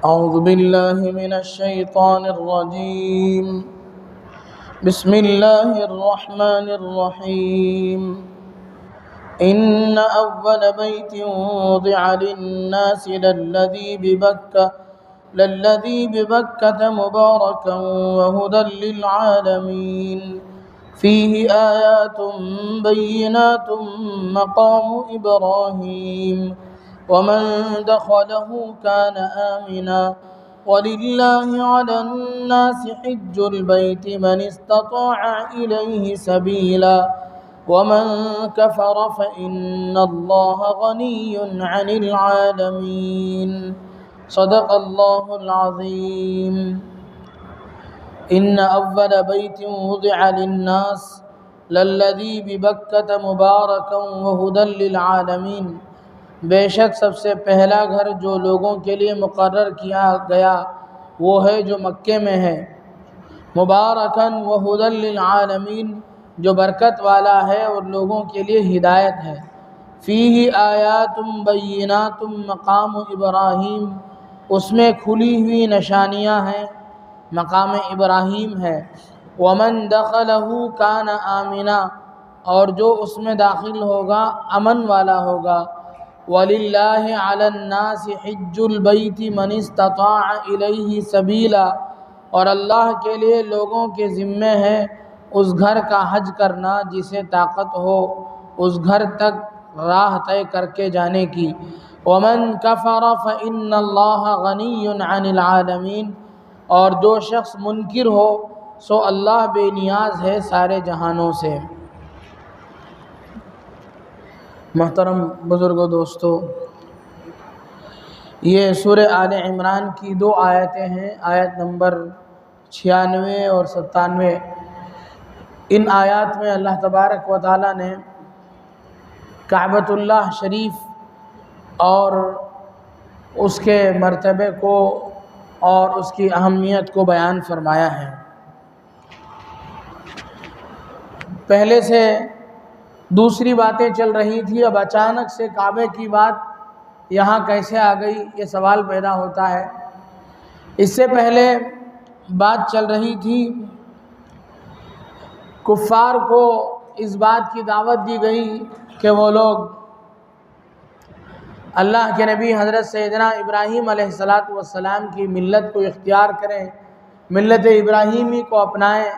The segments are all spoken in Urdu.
أعوذ بالله من الشيطان الرجيم. بسم الله الرحمن الرحيم. إن أول بيت وضع للناس للذي ببكة مباركا وهدى للعالمين فيه آيات بينات مقام إبراهيم ومن دخله كان آمنا ولله على الناس حج البيت من استطاع إليه سبيلا ومن كفر فإن الله غني عن العالمين. صدق الله العظيم. إن أول بيت وضع للناس للذي ببكة مباركا وهدى للعالمين. بے شک سب سے پہلا گھر جو لوگوں کے لیے مقرر کیا گیا وہ ہے جو مکے میں ہے، مبارکاً وہدی للعالمین، جو برکت والا ہے اور لوگوں کے لیے ہدایت ہے، فیہ آیات بینات مقام ابراہیم، اس میں کھلی ہوئی نشانیاں ہیں، مقام ابراہیم ہے، ومن دخلہ کان آمنا، اور جو اس میں داخل ہوگا امن والا ہوگا، وَلِلَّهِ عَلَى النَّاسِ حِجُّ الْبَيْتِ مَنِ اسْتَطَاعَ إِلَيْهِ سَبِيلًا، اور اللہ کے لیے لوگوں کے ذمہ ہے اس گھر کا حج کرنا جسے طاقت ہو اس گھر تک راہ طے کر کے جانے کی، وَمَنْ كَفَرَ فَإِنَّ اللَّهَ غَنِيٌّ عَنِ الْعَالَمِينَ، اور جو شخص منکر ہو سو اللہ بے نیاز ہے سارے جہانوں سے۔ محترم بزرگوں، دوستو، یہ سورہ آل عمران کی 2 آیتیں ہیں، آیت نمبر 96 اور 97۔ ان آیات میں اللہ تبارک و تعالیٰ نے کعبۃ اللہ شریف اور اس کے مرتبے کو اور اس کی اہمیت کو بیان فرمایا ہے۔ پہلے سے دوسری باتیں چل رہی تھی، اب اچانک سے کعبے کی بات یہاں کیسے آ گئی، یہ سوال پیدا ہوتا ہے۔ اس سے پہلے بات چل رہی تھی، کفار کو اس بات کی دعوت دی گئی کہ وہ لوگ اللہ کے نبی حضرت سیدنا ابراہیم علیہ السلام کی ملت کو اختیار کریں، ملت ابراہیمی کو اپنائیں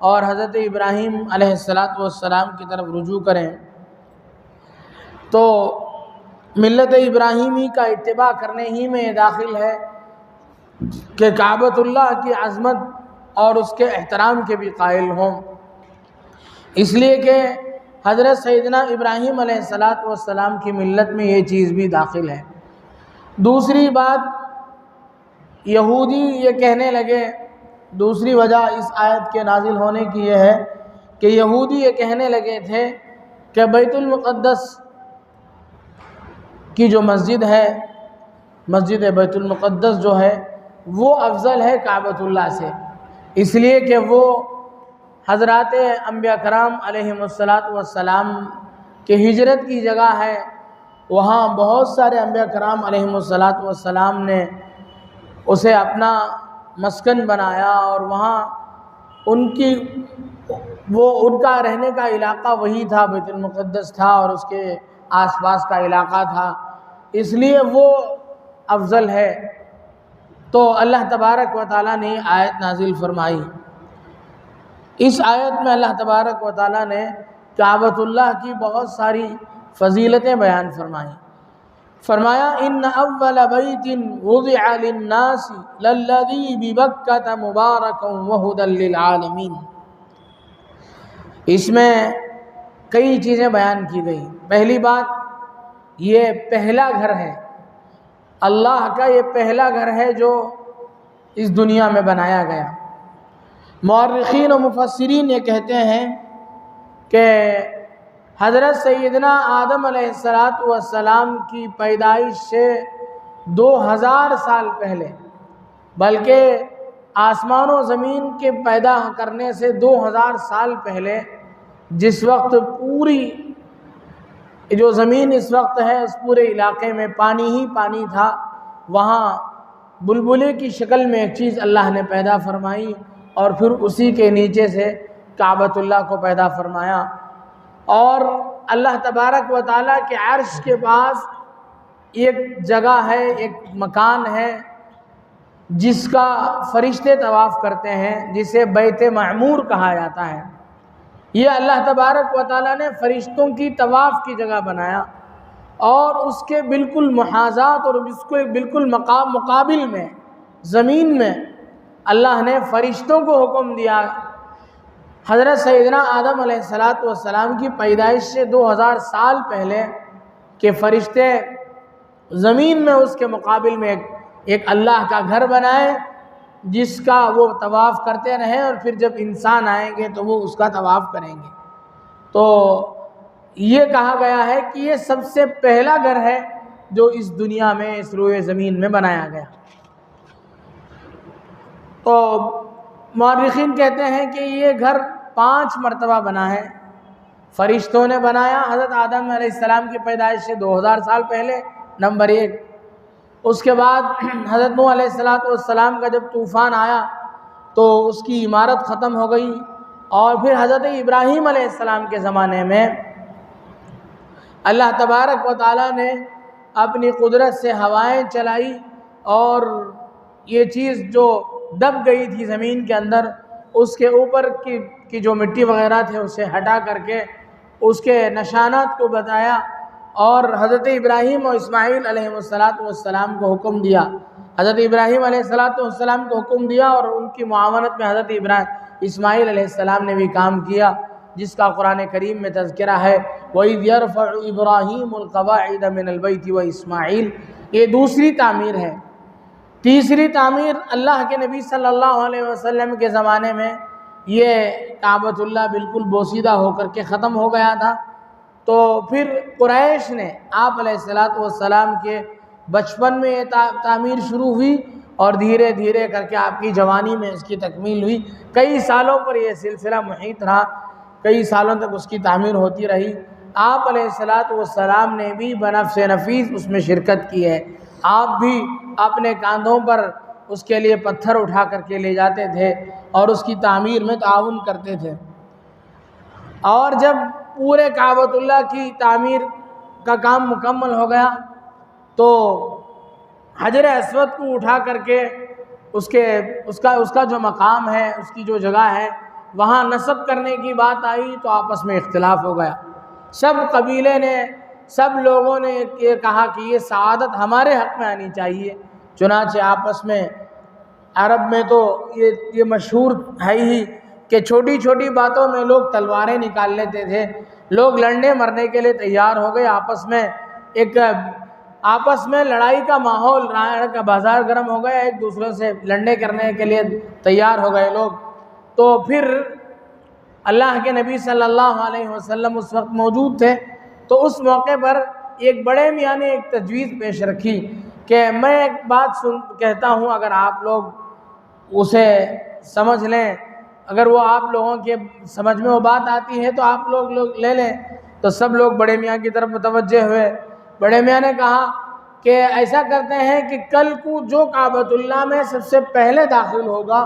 اور حضرت ابراہیم علیہ السلام کی طرف رجوع کریں۔ تو ملت ابراہیمی کا اتباع کرنے ہی میں یہ داخل ہے کہ کعبۃ اللہ کی عظمت اور اس کے احترام کے بھی قائل ہوں، اس لیے کہ حضرت سیدنا ابراہیم علیہ السلام کی ملت میں یہ چیز بھی داخل ہے۔ دوسری بات، یہودی یہ کہنے لگے، دوسری وجہ اس آیت کے نازل ہونے کی یہ ہے کہ یہودی یہ کہنے لگے تھے کہ بیت المقدس کی جو مسجد ہے، مسجد بیت المقدس جو ہے وہ افضل ہے کعبۃ اللہ سے، اس لیے کہ وہ حضرات انبیاء کرام علیہم السلام کے ہجرت کی جگہ ہے، وہاں بہت سارے انبیاء کرام علیہم السلام نے اسے اپنا مسکن بنایا اور وہاں ان کا رہنے کا علاقہ وہی تھا، بیت المقدس تھا اور اس کے آس پاس کا علاقہ تھا، اس لیے وہ افضل ہے۔ تو اللہ تبارک و تعالیٰ نے آیت نازل فرمائی۔ اس آیت میں اللہ تبارک و تعالیٰ نے کعبۃ اللہ کی بہت ساری فضیلتیں بیان فرمائیں۔ فرمایا ان اول بیت وضع للناس للذی ببکۃ مبارکا وہدی للعالمین، اس میں کئی چیزیں بیان کی گئی۔ پہلی بات، یہ پہلا گھر ہے، اللہ کا یہ پہلا گھر ہے جو اس دنیا میں بنایا گیا۔ مورخین و مفسرین یہ کہتے ہیں کہ حضرت سیدنا آدم علیہ السلام کی پیدائش سے 2000 سال پہلے، بلکہ آسمان و زمین کے پیدا کرنے سے 2000 سال پہلے، جس وقت پوری جو زمین اس وقت ہے اس پورے علاقے میں پانی ہی پانی تھا، وہاں بلبلے کی شکل میں ایک چیز اللہ نے پیدا فرمائی اور پھر اسی کے نیچے سے کعبۃ اللہ کو پیدا فرمایا، اور اللہ تبارک و تعالیٰ کے عرش کے پاس ایک جگہ ہے، ایک مکان ہے جس کا فرشتے طواف کرتے ہیں، جسے بیت معمور کہا جاتا ہے۔ یہ اللہ تبارک و تعالیٰ نے فرشتوں کی طواف کی جگہ بنایا، اور اس کے بالکل محاذات اور اس کو بالکل مقابل میں زمین میں اللہ نے فرشتوں کو حکم دیا۔ حضرت سیدنا آدم علیہ السلام کی پیدائش سے 2000 سال پہلے کہ فرشتے زمین میں اس کے مقابل میں ایک اللہ کا گھر بنائے جس کا وہ طواف کرتے رہیں، اور پھر جب انسان آئیں گے تو وہ اس کا طواف کریں گے۔ تو یہ کہا گیا ہے کہ یہ سب سے پہلا گھر ہے جو اس دنیا میں، اس روئے زمین میں بنایا گیا۔ تو مورخین کہتے ہیں کہ یہ گھر 5 مرتبہ بنا ہے، فرشتوں نے بنایا حضرت آدم علیہ السلام کی پیدائش سے 2000 سال پہلے، نمبر 1۔ اس کے بعد حضرت نوح علیہ السلام کا جب طوفان آیا تو اس کی عمارت ختم ہو گئی، اور پھر حضرت ابراہیم علیہ السلام کے زمانے میں اللہ تبارک و تعالیٰ نے اپنی قدرت سے ہوائیں چلائی، اور یہ چیز جو دب گئی تھی زمین کے اندر، اس کے اوپر کی جو مٹی وغیرہ تھے اسے ہٹا کر کے اس کے نشانات کو بتایا، اور حضرت ابراہیم و اسماعیل علیہ السلام کو حکم دیا۔ حضرت ابراہیم علیہ السلام کو حکم دیا، اور ان کی معاونت میں حضرت اسماعیل علیہ السلام نے بھی کام کیا، جس کا قرآن کریم میں تذکرہ ہے، وَإِذْ يَرْفَعُ إِبْرَاهِيمُ الْقَوَاعِدَ مِنَ الْبَيْتِ وَإِسْمَاعِيلُ۔ یہ دوسری تعمیر ہے۔ تیسری تعمیر اللہ کے نبی صلی اللہ علیہ وسلم کے زمانے میں یہ کعبۃ اللہ بالکل بوسیدہ ہو کر کے ختم ہو گیا تھا، تو پھر قریش نے آپ علیہ السلام کے بچپن میں یہ تعمیر شروع ہوئی، اور دھیرے دھیرے کر کے آپ کی جوانی میں اس کی تکمیل ہوئی۔ کئی سالوں پر یہ سلسلہ محیط رہا، کئی سالوں تک اس کی تعمیر ہوتی رہی۔ آپ علیہ السلام نے بھی بنفس نفیس اس میں شرکت کی ہے۔ آپ بھی اپنے کاندھوں پر اس کے لیے پتھر اٹھا کر کے لے جاتے تھے اور اس کی تعمیر میں تعاون کرتے تھے۔ اور جب پورے کعبۃ اللہ کی تعمیر کا کام مکمل ہو گیا تو حجر اسود کو اٹھا کر کے اس کا جو مقام ہے، اس کی جو جگہ ہے، وہاں نصب کرنے کی بات آئی تو آپس میں اختلاف ہو گیا۔ سب قبیلے نے، سب لوگوں نے یہ کہا کہ یہ سعادت ہمارے حق میں آنی چاہیے، چنانچہ آپس میں عرب میں تو یہ مشہور ہے ہی کہ چھوٹی چھوٹی باتوں میں لوگ تلواریں نکال لیتے تھے، لوگ لڑنے مرنے کے لیے تیار ہو گئے، آپس میں لڑائی کا ماحول، رائے کا بازار گرم ہو گیا، ایک دوسرے سے لڑنے کرنے کے لیے تیار ہو گئے لوگ۔ تو پھر اللہ کے نبی صلی اللہ علیہ وسلم اس وقت موجود تھے، تو اس موقع پر ایک بڑے میاں نے ایک تجویز پیش رکھی کہ میں ایک بات کہتا ہوں، اگر آپ لوگ اسے سمجھ لیں، اگر وہ آپ لوگوں کے سمجھ میں وہ بات آتی ہے تو آپ لوگ لے لیں۔ تو سب لوگ بڑے میاں کی طرف متوجہ ہوئے۔ بڑے میاں نے کہا کہ ایسا کرتے ہیں کہ کل کو جو کعبۃ اللہ میں سب سے پہلے داخل ہوگا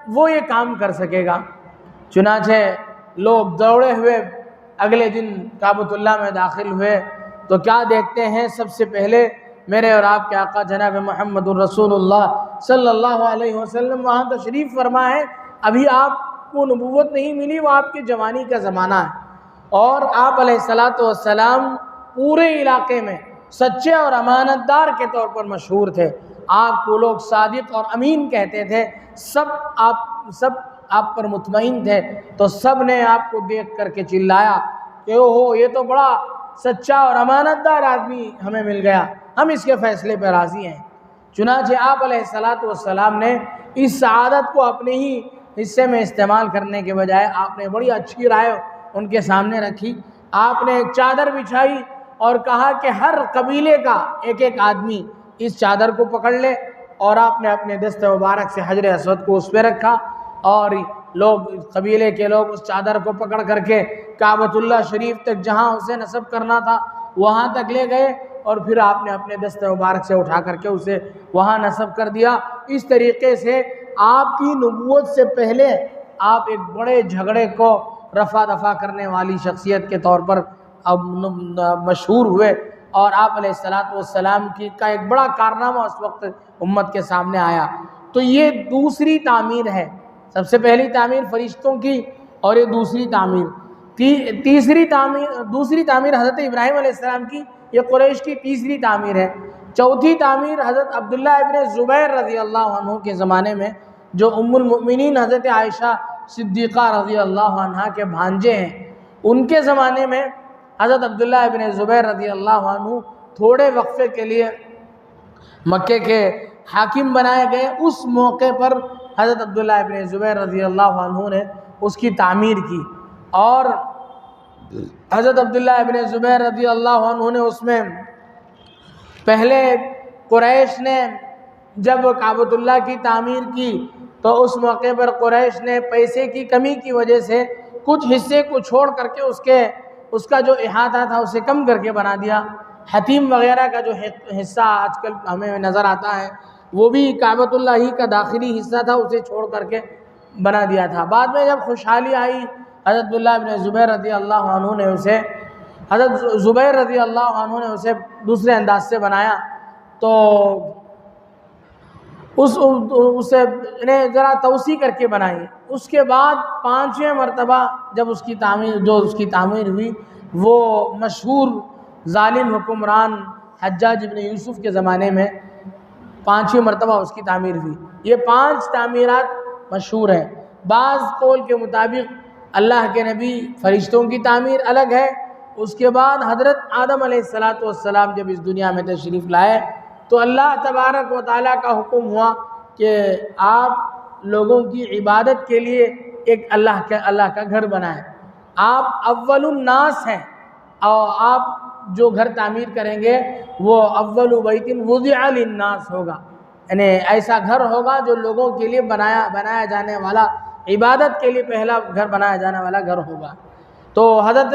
وہ یہ کام کر سکے گا۔ چنانچہ لوگ دوڑے ہوئے اگلے دن کعبۃ اللہ میں داخل ہوئے، تو کیا دیکھتے ہیں، سب سے پہلے میرے اور آپ کے آقا جناب محمد الرسول اللہ صلی اللہ علیہ وسلم وہاں تشریف فرما ہے۔ ابھی آپ کو نبوت نہیں ملی، وہ آپ کی جوانی کا زمانہ ہے، اور آپ علیہ السلام پورے علاقے میں سچے اور امانت دار کے طور پر مشہور تھے۔ آپ کو لوگ صادق اور امین کہتے تھے، سب آپ پر مطمئن تھے۔ تو سب نے آپ کو دیکھ کر کے چلایا کہ اوہو، یہ تو بڑا سچا اور امانت دار آدمی ہمیں مل گیا، ہم اس کے فیصلے پہ راضی ہیں۔ چنانچہ آپ علیہ السلام نے اس سعادت کو اپنے ہی حصے میں استعمال کرنے کے بجائے آپ نے بڑی اچھی رائے ان کے سامنے رکھی۔ آپ نے ایک چادر بچھائی اور کہا کہ ہر قبیلے کا ایک ایک آدمی اس چادر کو پکڑ لے، اور آپ نے اپنے دست مبارک سے حجر اسود کو اس پہ رکھا، اور لوگ، قبیلے کے لوگ اس چادر کو پکڑ کر کے کعبۃ اللہ شریف تک، جہاں اسے نصب کرنا تھا، وہاں تک لے گئے، اور پھر آپ نے اپنے دست مبارک سے اٹھا کر کے اسے وہاں نصب کر دیا۔ اس طریقے سے آپ کی نبوت سے پہلے آپ ایک بڑے جھگڑے کو رفع دفع کرنے والی شخصیت کے طور پر اب مشہور ہوئے، اور آپ علیہ السلام کا ایک بڑا کارنامہ اس وقت امت کے سامنے آیا۔ تو یہ دوسری تعمیر ہے، سب سے پہلی تعمیر فرشتوں کی اور یہ دوسری تعمیر۔ دوسری تعمیر حضرت ابراہیم علیہ السلام کی، یہ قریش کی تیسری تعمیر ہے۔ چوتھی تعمیر حضرت عبداللہ ابن زبیر رضی اللہ عنہ کے زمانے میں، جو ام المؤمنین حضرت عائشہ صدیقہ رضی اللہ عنہ کے بھانجے ہیں، ان کے زمانے میں حضرت عبداللہ ابن زبیر رضی اللہ عنہ تھوڑے وقفے کے لیے مکے کے حاکم بنائے گئے۔ اس موقع پر حضرت عبداللہ ابن زبیر رضی اللہ عنہ نے اس کی تعمیر کی، اور حضرت عبداللہ ابن زبیر رضی اللہ عنہ نے اس میں پہلے قریش نے جب کعبۃ اللہ کی تعمیر کی تو اس موقع پر قریش نے پیسے کی کمی کی وجہ سے کچھ حصے کو چھوڑ کر کے اس کا جو احاطہ تھا اسے کم کر کے بنا دیا۔ حتیم وغیرہ کا جو حصہ آج کل ہمیں نظر آتا ہے وہ بھی کعبۃ اللہ ہی کا داخلی حصہ تھا، اسے چھوڑ کر کے بنا دیا تھا۔ بعد میں جب خوشحالی آئی، حضرت عبداللہ ابن زبیر رضی اللہ عنہ نے اسے دوسرے انداز سے بنایا، تو اسے ذرا توسیع کر کے بنائی۔ اس کے بعد پانچویں مرتبہ جب اس کی تعمیر ہوئی، وہ مشہور ظالم حکمران حجاج ابن یوسف کے زمانے میں پانچویں مرتبہ اس کی تعمیر ہوئی۔ یہ 5 تعمیرات مشہور ہیں۔ بعض قول کے مطابق اللہ کے نبی فرشتوں کی تعمیر الگ ہے۔ اس کے بعد حضرت آدم علیہ السلام جب اس دنیا میں تشریف لائے تو اللہ تبارک و تعالیٰ کا حکم ہوا کہ آپ لوگوں کی عبادت کے لیے ایک اللہ کا گھر بنائیں۔ آپ اول الناس ہیں، اور آپ جو گھر تعمیر کریں گے وہ اول بیت وضع للناس ہوگا، یعنی ایسا گھر ہوگا جو لوگوں کے لیے بنایا جانے والا، عبادت کے لیے پہلا گھر بنایا جانے والا گھر ہوگا۔ تو حضرت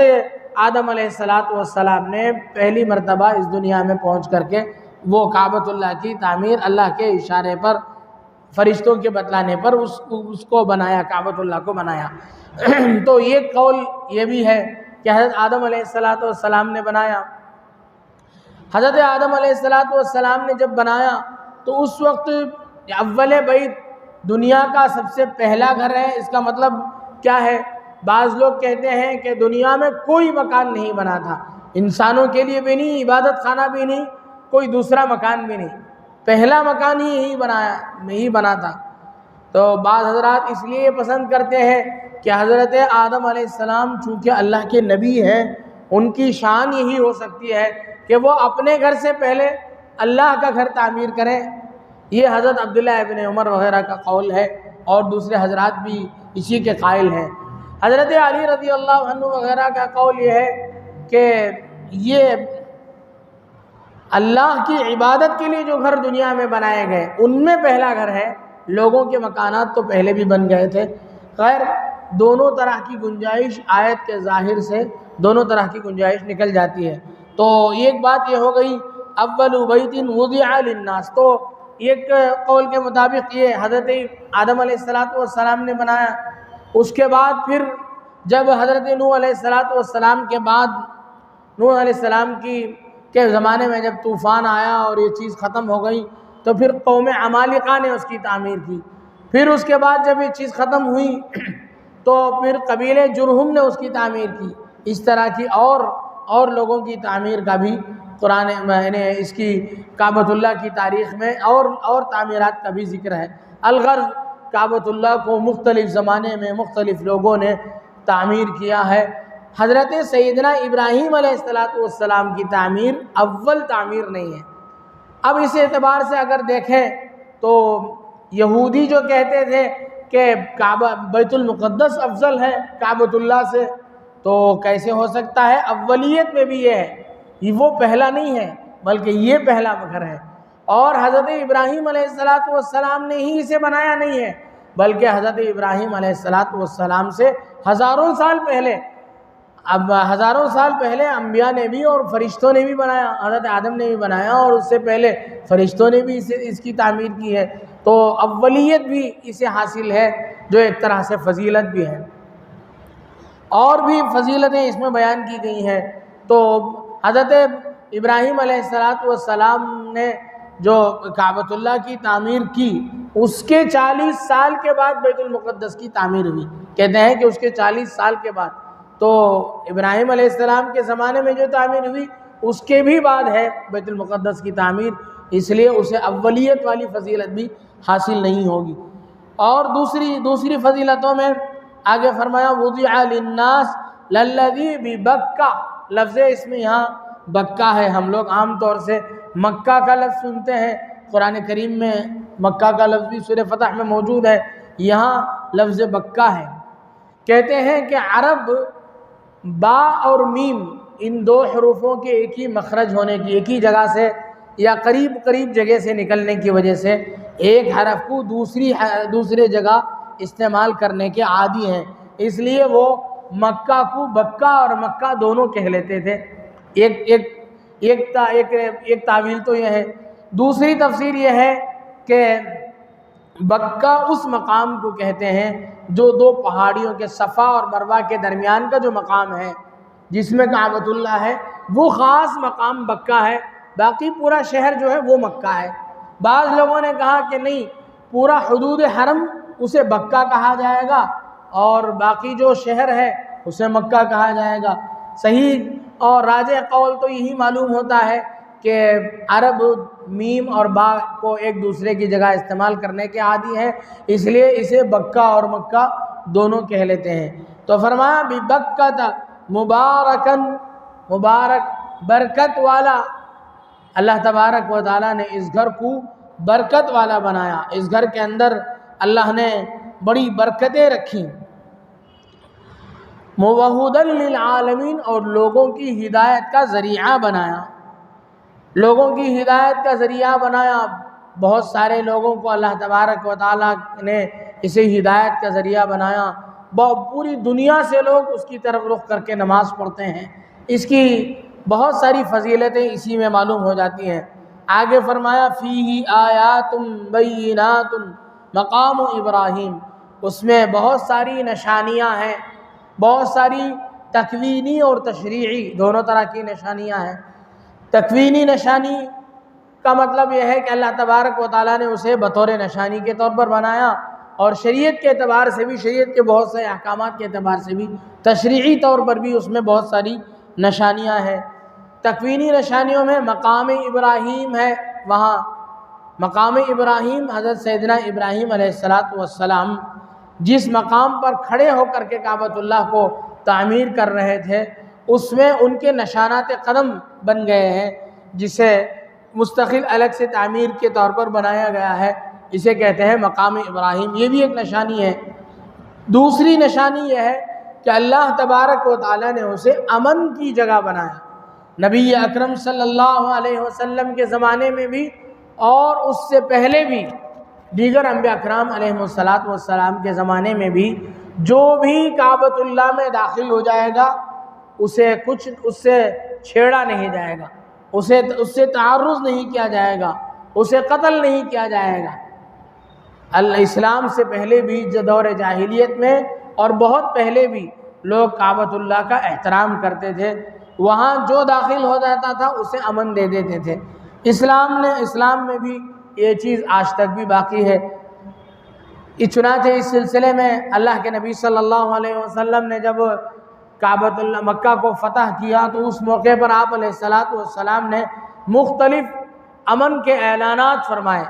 آدم علیہ السلام نے پہلی مرتبہ اس دنیا میں پہنچ کر کے وہ کعبۃ اللہ کی تعمیر اللہ کے اشارے پر، فرشتوں کے بتلانے پر اس کو بنایا، کعبۃ اللہ کو بنایا۔ تو یہ قول یہ بھی ہے کہ حضرت آدم علیہ السلام نے بنایا۔ حضرت آدم علیہ السلام نے جب بنایا تو اس وقت اول بیت دنیا کا سب سے پہلا گھر ہے۔ اس کا مطلب کیا ہے؟ بعض لوگ کہتے ہیں کہ دنیا میں کوئی مکان نہیں بنا تھا، انسانوں کے لیے بھی نہیں، عبادت خانہ بھی نہیں، کوئی دوسرا مکان بھی نہیں، پہلا مکان ہی بنا تھا۔ تو بعض حضرات اس لیے پسند کرتے ہیں کہ حضرت آدم علیہ السلام چونکہ اللہ کے نبی ہیں، ان کی شان یہی ہو سکتی ہے کہ وہ اپنے گھر سے پہلے اللہ کا گھر تعمیر کریں۔ یہ حضرت عبداللہ ابن عمر وغیرہ کا قول ہے، اور دوسرے حضرات بھی اسی کے قائل ہیں۔ حضرت علی رضی اللہ عنہ وغیرہ کا قول یہ ہے کہ یہ اللہ کی عبادت کے لیے جو گھر دنیا میں بنائے گئے ان میں پہلا گھر ہے۔ لوگوں کے مکانات تو پہلے بھی بن گئے تھے۔ خیر، دونوں طرح کی گنجائش آیت کے ظاہر سے دونوں طرح کی گنجائش نکل جاتی ہے۔ تو ایک بات یہ ہو گئی اول بیت وضع للناس، تو ایک قول کے مطابق یہ حضرت آدم علیہ السلام نے بنایا۔ اس کے بعد پھر جب حضرت نوح علیہ السلام کے بعد، نوح علیہ السلام کے زمانے میں جب طوفان آیا اور یہ چیز ختم ہو گئی تو پھر قوم عمالقہ نے اس کی تعمیر کی۔ پھر اس کے بعد جب یہ چیز ختم ہوئی تو پھر قبیلے جرہم نے اس کی تعمیر کی۔ اس طرح کی اور لوگوں کی تعمیر کا بھی قرآن میں اس کی کعبۃ اللہ کی تاریخ میں اور تعمیرات کا بھی ذکر ہے۔ الغرض کعبۃ اللہ کو مختلف زمانے میں مختلف لوگوں نے تعمیر کیا ہے۔ حضرت سیدنا ابراہیم علیہ السلام کی تعمیر اول تعمیر نہیں ہے۔ اب اس اعتبار سے اگر دیکھیں تو یہودی جو کہتے تھے کہ بیت المقدس افضل ہے کعبۃ اللہ سے، تو کیسے ہو سکتا ہے؟ اولیت میں بھی یہ ہے، وہ پہلا نہیں ہے بلکہ یہ پہلا گھر ہے۔ اور حضرت ابراہیم علیہ السلام نے ہی اسے بنایا نہیں ہے، بلکہ حضرت ابراہیم علیہ السلام سے ہزاروں سال پہلے اب ہزاروں سال پہلے انبیاء نے بھی اور فرشتوں نے بھی بنایا، حضرت آدم نے بھی بنایا، اور اس سے پہلے فرشتوں نے بھی اس کی تعمیر کی ہے، تو اولیت بھی اسے حاصل ہے، جو ایک طرح سے فضیلت بھی ہے۔ اور بھی فضیلتیں اس میں بیان کی گئی ہیں۔ تو حضرت ابراہیم علیہ السلام نے جو کعبۃ اللہ کی تعمیر کی، اس کے 40 سال کے بعد بیت المقدس کی تعمیر ہوئی۔ کہتے ہیں کہ اس کے 40 سال کے بعد، تو ابراہیم علیہ السلام کے زمانے میں جو تعمیر ہوئی اس کے بھی بعد ہے بیت المقدس کی تعمیر، اس لیے اسے اولیت والی فضیلت بھی حاصل نہیں ہوگی۔ اور دوسری فضیلتوں میں آگے فرمایا وضع للناس للذی ببکہ، لفظ اس میں یہاں بکہ ہے۔ ہم لوگ عام طور سے مکہ کا لفظ سنتے ہیں، قرآن کریم میں مکہ کا لفظ بھی سورہ فتح میں موجود ہے، یہاں لفظ بکہ ہے۔ کہتے ہیں کہ عرب با اور میم ان دو حروفوں کے ایک ہی مخرج ہونے کی، ایک ہی جگہ سے یا قریب جگہ سے نکلنے کی وجہ سے ایک حرف کو دوسرے جگہ استعمال کرنے کے عادی ہیں، اس لیے وہ مکہ کو بکہ اور مکہ دونوں کہہ لیتے تھے۔ ایک تعویل تو یہ ہے۔ دوسری تفسیر یہ ہے کہ بکہ اس مقام کو کہتے ہیں جو دو پہاڑیوں کے صفا اور مروہ کے درمیان کا جو مقام ہے، جس میں کعبۃ اللہ ہے، وہ خاص مقام بکہ ہے، باقی پورا شہر جو ہے وہ مکہ ہے۔ بعض لوگوں نے کہا کہ نہیں، پورا حدود حرم اسے بکہ کہا جائے گا اور باقی جو شہر ہے اسے مکہ کہا جائے گا۔ صحیح اور راجح قول تو یہی معلوم ہوتا ہے کہ عرب میم اور با کو ایک دوسرے کی جگہ استعمال کرنے کے عادی ہیں، اس لیے اسے بکہ اور مکہ دونوں کہہ لیتے ہیں۔ تو فرمایا ببکہ مبارکن، مبارک برکت والا، اللہ تبارک و تعالیٰ نے اس گھر کو برکت والا بنایا، اس گھر کے اندر اللہ نے بڑی برکتیں رکھی۔ وَہُدًى لِّلْعَالَمِينَ، اور لوگوں کی ہدایت کا ذریعہ بنایا، لوگوں کی ہدایت کا ذریعہ بنایا۔ بہت سارے لوگوں کو اللہ تبارک و تعالیٰ نے اسے ہدایت کا ذریعہ بنایا، پوری دنیا سے لوگ اس کی طرف رخ کر کے نماز پڑھتے ہیں۔ اس کی بہت ساری فضیلتیں اسی میں معلوم ہو جاتی ہیں۔ آگے فرمایا فیہ آیات بینات مقام ابراہیم، اس میں بہت ساری نشانیاں ہیں، بہت ساری تکوینی اور تشریعی دونوں طرح کی نشانیاں ہیں۔ تکوینی نشانی کا مطلب یہ ہے کہ اللہ تبارک و تعالیٰ نے اسے بطور نشانی کے طور پر بنایا، اور شریعت کے اعتبار سے بھی، شریعت کے بہت سے احکامات کے اعتبار سے بھی، تشریعی طور پر بھی اس میں بہت ساری نشانیاں ہیں۔ تکوینی نشانیوں میں مقام ابراہیم ہے، وہاں مقام ابراہیم حضرت سیدنا ابراہیم علیہ السلام جس مقام پر کھڑے ہو کر کے کعبۃ اللہ کو تعمیر کر رہے تھے، اس میں ان کے نشانات قدم بن گئے ہیں، جسے مستقل الگ سے تعمیر کے طور پر بنایا گیا ہے، اسے کہتے ہیں مقام ابراہیم۔ یہ بھی ایک نشانی ہے۔ دوسری نشانی یہ ہے کہ اللہ تبارک و تعالیٰ نے اسے امن کی جگہ بنایا۔ نبی اکرم صلی اللہ علیہ وسلم کے زمانے میں بھی اور اس سے پہلے بھی، دیگر انبیاء اکرام علیہ السلام کے زمانے میں بھی، جو بھی کعبۃ اللہ میں داخل ہو جائے گا اسے اس سے چھیڑا نہیں جائے گا، اس سے تعرض نہیں کیا جائے گا، اسے قتل نہیں کیا جائے گا۔ اسلام سے پہلے بھی دور جاہلیت میں اور بہت پہلے بھی لوگ کعبۃ اللہ کا احترام کرتے تھے، وہاں جو داخل ہو جاتا تھا اسے امن دے دیتے تھے۔ اسلام میں بھی یہ چیز آج تک بھی باقی ہے۔ چنانچہ اس سلسلے میں اللہ کے نبی صلی اللہ علیہ وسلم نے جب کعبۃ اللہ مکہ کو فتح کیا تو اس موقع پر آپ علیہ السلام نے مختلف امن کے اعلانات فرمائے۔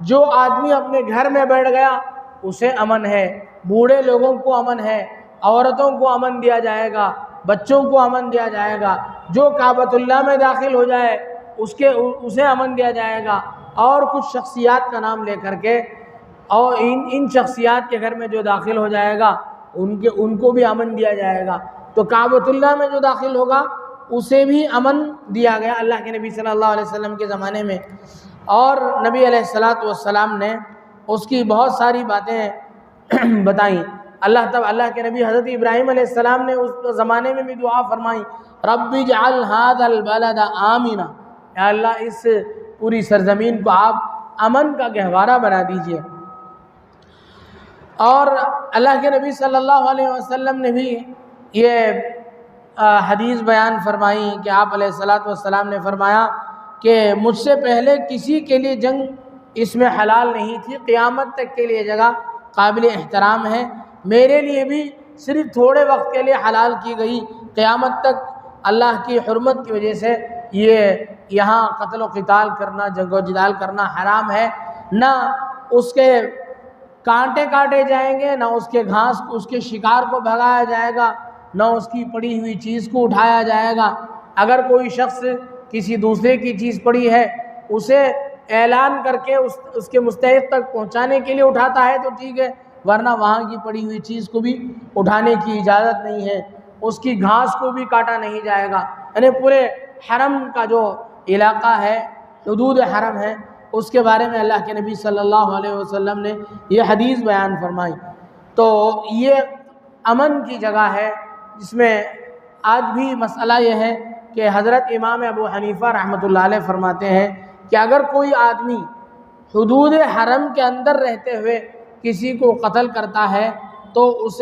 جو آدمی اپنے گھر میں بیٹھ گیا اسے امن ہے، بوڑھے لوگوں کو امن ہے، عورتوں کو امن دیا جائے گا، بچوں کو امن دیا جائے گا، جو کعبۃ اللہ میں داخل ہو جائے اسے امن دیا جائے گا، اور کچھ شخصیات کا نام لے کر کے، اور ان شخصیات کے گھر میں جو داخل ہو جائے گا ان کو بھی امن دیا جائے گا۔ تو کعبۃ اللہ میں جو داخل ہوگا اسے بھی امن دیا گیا اللہ کے نبی صلی اللہ علیہ وسلم کے زمانے میں، اور نبی علیہ السلام نے اس کی بہت ساری باتیں بتائیں۔ اللہ کے نبی حضرت ابراہیم علیہ السلام نے اس زمانے میں بھی دعا فرمائی، رب اجعل ھذا البلد آمنا، یا اللہ اس پوری سرزمین کو آپ امن کا گہوارہ بنا دیجئے۔ اور اللہ کے نبی صلی اللہ علیہ وسلم نے بھی یہ حدیث بیان فرمائی کہ آپ علیہ الصلاۃ والسلام نے فرمایا کہ مجھ سے پہلے کسی کے لیے جنگ اس میں حلال نہیں تھی، قیامت تک کے لیے جگہ قابل احترام ہے، میرے لیے بھی صرف تھوڑے وقت کے لیے حلال کی گئی، قیامت تک اللہ کی حرمت کی وجہ سے یہ یہاں قتل و قتال کرنا، جنگ و جدال کرنا حرام ہے، نہ اس کے کانٹے کاٹے جائیں گے، نہ اس کے گھاس اس کے شکار کو بھگایا جائے گا، نہ اس کی پڑی ہوئی چیز کو اٹھایا جائے گا۔ اگر کوئی شخص کسی دوسرے کی چیز پڑی ہے اسے اعلان کر کے اس کے مستحق تک پہنچانے کے لیے اٹھاتا ہے تو ٹھیک ہے، ورنہ وہاں کی پڑی ہوئی چیز کو بھی اٹھانے کی اجازت نہیں ہے، اس کی گھاس کو بھی کاٹا نہیں جائے گا۔ یعنی پورے حرم کا جو علاقہ ہے، حدود حرم ہے، اس کے بارے میں اللہ کے نبی صلی اللہ علیہ وسلم نے یہ حدیث بیان فرمائی۔ تو یہ امن کی جگہ ہے، جس میں آج بھی مسئلہ یہ ہے کہ حضرت امام ابو حنیفہ رحمۃ اللہ علیہ فرماتے ہیں کہ اگر کوئی آدمی حدود حرم کے اندر رہتے ہوئے کسی کو قتل کرتا ہے تو اس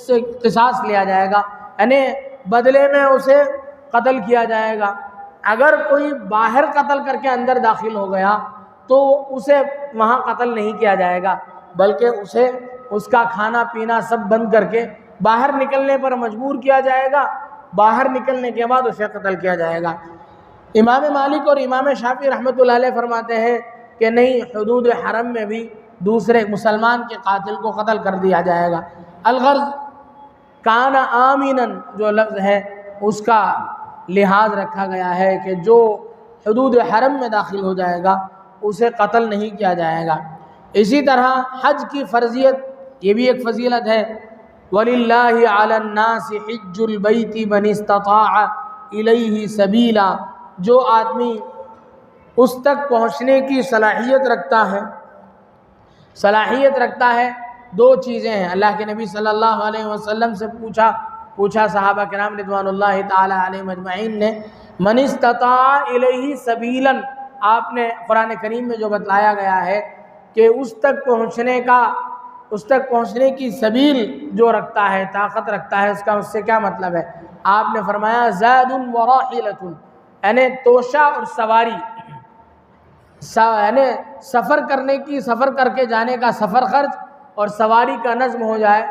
سے قصاص لیا جائے گا، یعنی بدلے میں اسے قتل کیا جائے گا۔ اگر کوئی باہر قتل کر کے اندر داخل ہو گیا تو اسے وہاں قتل نہیں کیا جائے گا، بلکہ اسے اس کا کھانا پینا سب بند کر کے باہر نکلنے پر مجبور کیا جائے گا، باہر نکلنے کے بعد اسے قتل کیا جائے گا۔ امام مالک اور امام شافعی رحمۃ اللہ علیہ فرماتے ہیں کہ نہیں، حدود حرم میں بھی دوسرے مسلمان کے قاتل کو قتل کر دیا جائے گا۔ الغرض کان آمنا جو لفظ ہے اس کا لحاظ رکھا گیا ہے کہ جو حدود حرم میں داخل ہو جائے گا اسے قتل نہیں کیا جائے گا۔ اسی طرح حج کی فرضیت، یہ بھی ایک فضیلت ہے، وَلِلَّهِ عَلَى النَّاسِ حِجُّ الْبَيْتِ مَنِ اسْتَطَاعَ إِلَيْهِ سَبِيلًا، جو آدمی اس تک پہنچنے کی صلاحیت رکھتا ہے، دو چیزیں ہیں۔ اللہ کے نبی صلی اللہ علیہ وسلم سے پوچھا صحابہ کرام رضوان اللہ تعالی علیہم اجمعین نے، من استطاع الیہ سبیلا، آپ نے قرآن کریم میں جو بتلایا گیا ہے کہ اس تک پہنچنے کی سبیل جو رکھتا ہے، طاقت رکھتا ہے، اس سے کیا مطلب ہے؟ آپ نے فرمایا زاد و راحلۃ، یعنی توشہ اور سواری، یعنی سفر کر کے جانے کا سفر خرچ اور سواری کا نظم ہو جائے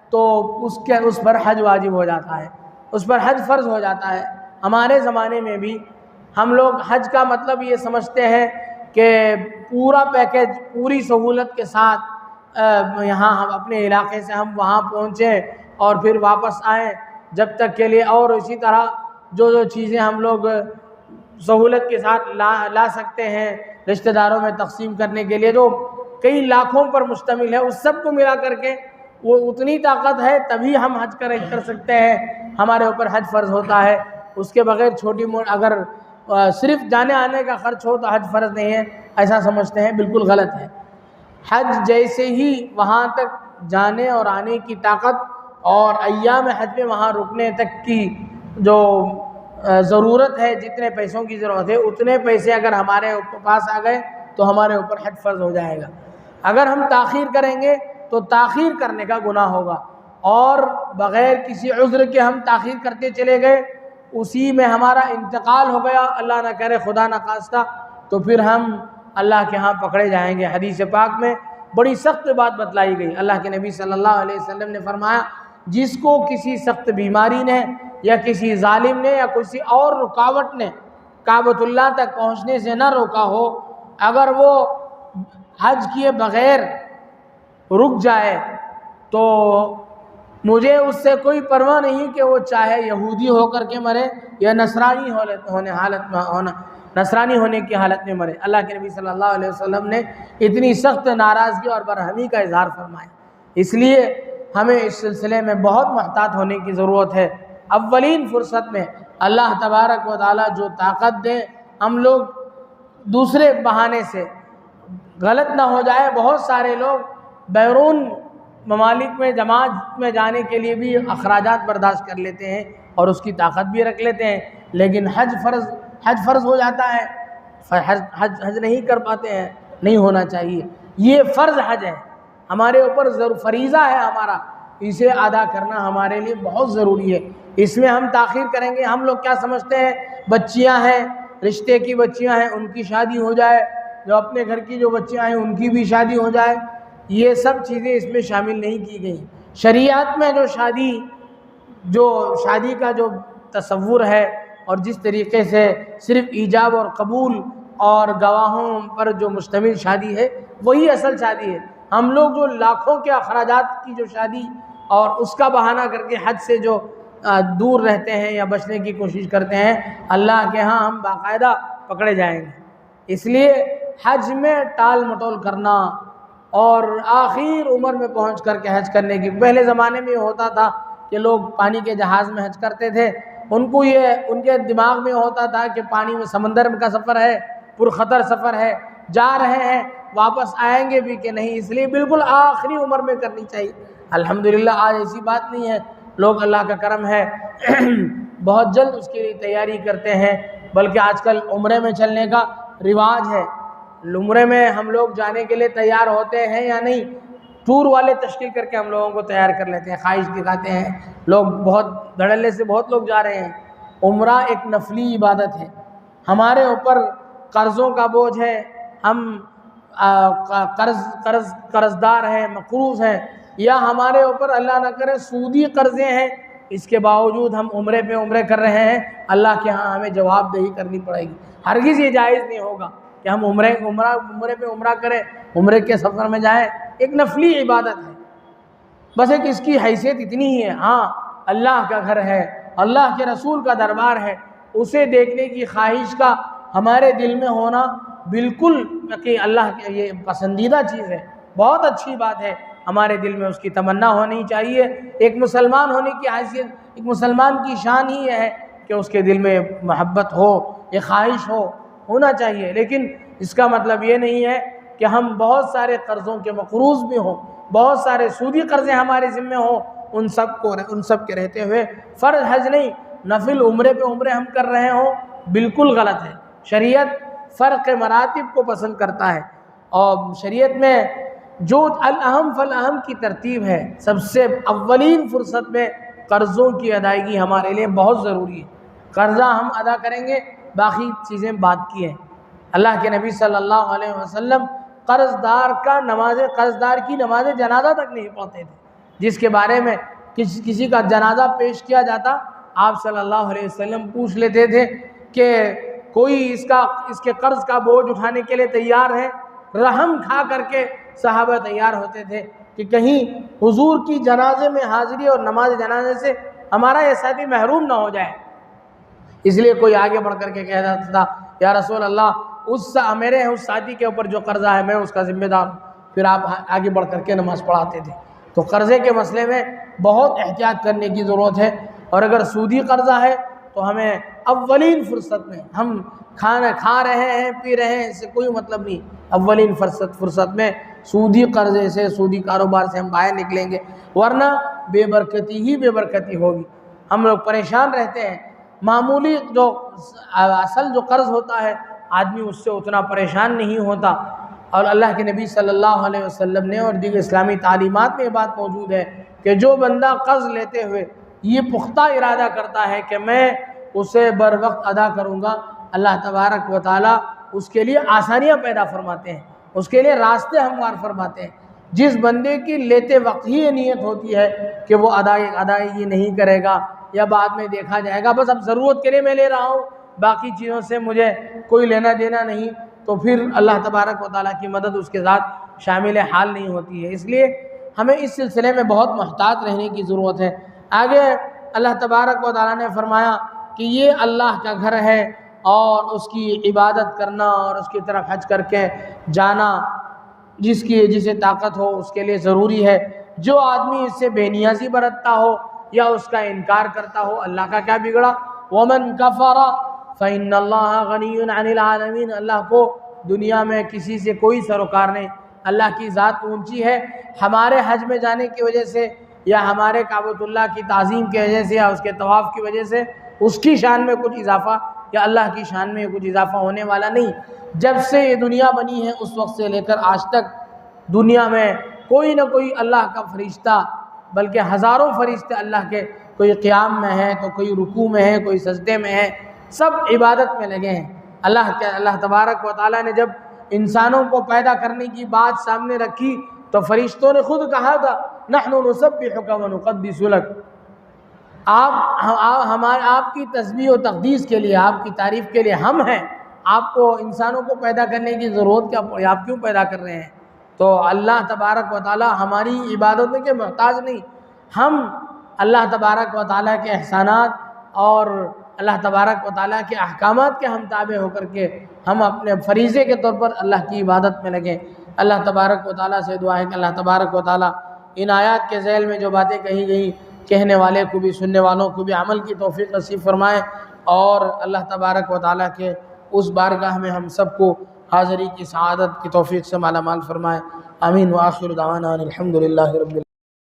تو اس پر حج واجب ہو جاتا ہے، اس پر حج فرض ہو جاتا ہے۔ ہمارے زمانے میں بھی ہم لوگ حج کا مطلب یہ سمجھتے ہیں کہ پورا پیکیج، پوری سہولت کے ساتھ یہاں ہم اپنے علاقے سے ہم وہاں پہنچیں اور پھر واپس آئیں جب تک کے لیے، اور اسی طرح جو چیزیں ہم لوگ سہولت کے ساتھ لا سکتے ہیں رشتہ داروں میں تقسیم کرنے کے لیے، جو کئی لاکھوں پر مشتمل ہے، اس سب کو ملا کر کے وہ اتنی طاقت ہے تبھی ہم حج کر سکتے ہیں، ہمارے اوپر حج فرض ہوتا ہے۔ اس کے بغیر اگر صرف جانے آنے کا خرچ ہو تو حج فرض نہیں ہے، ایسا سمجھتے ہیں، بالکل غلط ہے۔ حج جیسے ہی وہاں تک جانے اور آنے کی طاقت اور ایام حج میں وہاں رکنے تک کی جو ضرورت ہے، جتنے پیسوں کی ضرورت ہے، اتنے پیسے اگر ہمارے پاس آ گئے تو ہمارے اوپر حج فرض ہو جائے گا۔ اگر ہم تاخیر کریں گے تو تاخیر کرنے کا گناہ ہوگا، اور بغیر کسی عذر کے ہم تاخیر کرتے چلے گئے، اسی میں ہمارا انتقال ہو گیا، اللہ نہ کرے خدا نہ خواستہ، تو پھر ہم اللہ کے ہاں پکڑے جائیں گے۔ حدیث پاک میں بڑی سخت بات بتلائی گئی، اللہ کے نبی صلی اللہ علیہ وسلم نے فرمایا جس کو کسی سخت بیماری نے یا کسی ظالم نے یا کسی اور رکاوٹ نے کعبۃ اللہ تک پہنچنے سے نہ روکا ہو، اگر وہ حج کیے بغیر رک جائے تو مجھے اس سے کوئی پرواہ نہیں کہ وہ چاہے یہودی ہو کر کے مرے یا نصرانی ہونے کی حالت میں مرے۔ اللہ کے نبی صلی اللہ علیہ وسلم نے اتنی سخت ناراضگی اور برہمی کا اظہار فرمایا، اس لیے ہمیں اس سلسلے میں بہت محتاط ہونے کی ضرورت ہے۔ اولین فرصت میں اللہ تبارک و تعالیٰ جو طاقت دے، ہم لوگ دوسرے بہانے سے غلط نہ ہو جائے۔ بہت سارے لوگ بیرون ممالک میں جماعت میں جانے کے لیے بھی اخراجات برداشت کر لیتے ہیں اور اس کی طاقت بھی رکھ لیتے ہیں، لیکن حج فرض ہو جاتا ہے، حج نہیں کر پاتے ہیں، نہیں ہونا چاہیے۔ یہ فرض حج ہے، ہمارے اوپر فریضہ ہے ہمارا، اسے ادا کرنا ہمارے لیے بہت ضروری ہے۔ اس میں ہم تاخیر کریں گے، ہم لوگ کیا سمجھتے ہیں بچیاں ہیں، رشتے کی بچیاں ہیں، ان کی شادی ہو جائے، جو اپنے گھر کی جو بچیاں ہیں ان کی بھی شادی ہو جائے، یہ سب چیزیں اس میں شامل نہیں کی گئی۔ شریعت میں جو شادی کا جو تصور ہے اور جس طریقے سے صرف ایجاب اور قبول اور گواہوں پر جو مشتمل شادی ہے وہی اصل شادی ہے۔ ہم لوگ جو لاکھوں کے اخراجات کی جو شادی اور اس کا بہانہ کر کے حج سے جو دور رہتے ہیں یا بچنے کی کوشش کرتے ہیں، اللہ کے ہاں ہم باقاعدہ پکڑے جائیں گے۔ اس لیے حج میں ٹال مٹول کرنا اور آخر عمر میں پہنچ کر کے حج کرنے کی، پہلے زمانے میں یہ ہوتا تھا کہ لوگ پانی کے جہاز میں حج کرتے تھے، ان کے دماغ میں ہوتا تھا کہ پانی میں سمندر کا سفر ہے، پرخطر سفر ہے، جا رہے ہیں واپس آئیں گے بھی کہ نہیں، اس لیے بالکل آخری عمر میں کرنی چاہیے۔ الحمدللہ آج ایسی بات نہیں ہے، لوگ اللہ کا کرم ہے بہت جلد اس کے لیے تیاری کرتے ہیں، بلکہ آج کل عمرے میں چلنے کا رواج ہے۔ عمرے میں ہم لوگ جانے کے لیے تیار ہوتے ہیں یا نہیں، ٹور والے تشکیل کر کے ہم لوگوں کو تیار کر لیتے ہیں، خواہش دکھاتے ہیں، لوگ بہت دھڑلے سے بہت لوگ جا رہے ہیں۔ عمرہ ایک نفلی عبادت ہے، ہمارے اوپر قرضوں کا بوجھ ہے، ہم قرض دار ہیں، مقروض ہیں، یا ہمارے اوپر اللہ نہ کرے سودی قرضے ہیں، اس کے باوجود ہم عمرے کر رہے ہیں، اللہ کے ہاں ہمیں جواب دہی کرنی پڑے گی۔ ہرگز یہ جائز نہیں ہوگا کہ ہم عمرے پہ عمرہ کریں، عمرے کے سفر میں جائیں، ایک نفلی عبادت ہے، بس ایک اس کی حیثیت اتنی ہی ہے۔ ہاں اللہ کا گھر ہے، اللہ کے رسول کا دربار ہے، اسے دیکھنے کی خواہش کا ہمارے دل میں ہونا بالکل کہ اللہ کے یہ پسندیدہ چیز ہے، بہت اچھی بات ہے، ہمارے دل میں اس کی تمنا ہونی چاہیے۔ ایک مسلمان ہونے کی حیثیت، ایک مسلمان کی شان ہی یہ ہے کہ اس کے دل میں محبت ہو، یہ خواہش ہونا چاہیے، لیکن اس کا مطلب یہ نہیں ہے کہ ہم بہت سارے قرضوں کے مقروض بھی ہوں، بہت سارے سودی قرضے ہمارے ذمہ ہوں، ان سب کے رہتے ہوئے فرض حج نہیں، نفل عمرے ہم کر رہے ہوں، بالکل غلط ہے۔ شریعت فرق مراتب کو پسند کرتا ہے، اور شریعت میں جو الاہم فالاہم کی ترتیب ہے، سب سے اولین فرصت میں قرضوں کی ادائیگی ہمارے لیے بہت ضروری ہے۔ قرضہ ہم ادا کریں گے، باقی چیزیں بعد کی ہیں۔ اللہ کے نبی صلی اللہ علیہ وسلم قرضدار کی نماز جنازہ تک نہیں پڑھتے تھے، جس کے بارے میں کسی کا جنازہ پیش کیا جاتا، آپ صلی اللہ علیہ وسلم پوچھ لیتے تھے کہ کوئی اس کے قرض کا بوجھ اٹھانے کے لیے تیار ہے؟ رحم کھا کر کے صحابہ تیار ہوتے تھے کہ کہیں حضور کی جنازے میں حاضری اور نماز جنازے سے ہمارا یہ ساتھی محروم نہ ہو جائے۔ اس لیے کوئی آگے بڑھ کر کے کہتا تھا یا رسول اللہ میرے اس ساتھی کے اوپر جو قرضہ ہے میں اس کا ذمہ دار ہوں، پھر آپ آگے بڑھ کر کے نماز پڑھاتے تھے۔ تو قرضے کے مسئلے میں بہت احتیاط کرنے کی ضرورت ہے، اور اگر سودی قرضہ ہے تو ہمیں اولین فرصت میں، ہم کھانا کھا رہے ہیں پی رہے ہیں، اس سے کوئی مطلب نہیں، اولین فرصت میں سودی قرضے سے، سودی کاروبار سے ہم باہر نکلیں گے، ورنہ بے برکتی ہوگی۔ ہم لوگ پریشان رہتے ہیں، معمولی اصل جو قرض ہوتا ہے آدمی اس سے اتنا پریشان نہیں ہوتا، اور اللہ کے نبی صلی اللہ علیہ وسلم نے اور دیگر اسلامی تعلیمات میں یہ بات موجود ہے کہ جو بندہ قرض لیتے ہوئے یہ پختہ ارادہ کرتا ہے کہ میں اسے بر وقت ادا کروں گا، اللہ تبارک و تعالیٰ اس کے لیے آسانیاں پیدا فرماتے ہیں، اس کے لیے راستے ہموار فرماتے ہیں۔ جس بندے کی لیتے وقت ہی یہ نیت ہوتی ہے کہ وہ ادائیگی نہیں کرے گا یا بعد میں دیکھا جائے گا، بس اب ضرورت کے لیے میں لے رہا ہوں، باقی چیزوں سے مجھے کوئی لینا دینا نہیں، تو پھر اللہ تبارک و تعالیٰ کی مدد اس کے ساتھ شامل حال نہیں ہوتی ہے۔ اس لیے ہمیں اس سلسلے میں بہت محتاط رہنے کی ضرورت ہے۔ آگے اللہ تبارک و تعالیٰ نے فرمایا کہ یہ اللہ کا گھر ہے، اور اس کی عبادت کرنا اور اس کی طرف حج کر کے جانا جسے طاقت ہو اس کے لیے ضروری ہے۔ جو آدمی اس سے بے نیازی برتتا ہو یا اس کا انکار کرتا ہو، اللہ کا کیا بگڑا؟ وَمَنْ كَفَرَ فَإِنَّ اللَّهَ غَنِيٌّ عَنِ الْعَالَمِينَ، اللہ کو دنیا میں کسی سے کوئی سروکار نہیں، اللہ کی ذات اونچی ہے۔ ہمارے حج میں جانے کی وجہ سے یا ہمارے کعبۃ اللہ کی تعظیم کی وجہ سے یا اس کے طواف کی وجہ سے اس کی شان میں کچھ اضافہ یا اللہ کی شان میں کچھ اضافہ ہونے والا نہیں۔ جب سے یہ دنیا بنی ہے اس وقت سے لے کر آج تک دنیا میں کوئی نہ کوئی اللہ کا فرشتہ، بلکہ ہزاروں فرشتے اللہ کے، کوئی قیام میں ہے تو کوئی رکوع میں ہے، کوئی سجدے میں ہے، سب عبادت میں لگے ہیں۔ اللہ تبارک و تعالیٰ نے جب انسانوں کو پیدا کرنے کی بات سامنے رکھی تو فرشتوں نے خود کہا تھا نحن نسبحک و نقدس لک، آپ کی تسبیح و تقدیس کے لیے، آپ کی تعریف کے لیے ہم ہیں، آپ کو انسانوں کو پیدا کرنے کی ضرورت کیا پڑی، آپ کیوں پیدا کر رہے ہیں؟ تو اللہ تبارک و تعالیٰ ہماری عبادتوں کے محتاج نہیں، ہم اللہ تبارک و تعالیٰ کے احسانات اور اللہ تبارک و تعالیٰ کے احکامات کے ہم تابع ہو کر کے ہم اپنے فریضے کے طور پر اللہ کی عبادت میں لگیں۔ اللہ تبارک و تعالیٰ سے دعا ہے کہ اللہ تبارک و تعالیٰ ان آیات کے ذیل میں جو باتیں کہی گئی، کہنے والے کو بھی سننے والوں کو بھی عمل کی توفیق نصیب فرمائے، اور اللہ تبارک و تعالیٰ کے اس بارگاہ میں ہم سب کو حاضری کی سعادت کی توفیق سے مالا مال فرمائے۔ آمین۔ وآخر دعوانا الحمدللہ رب العالمین۔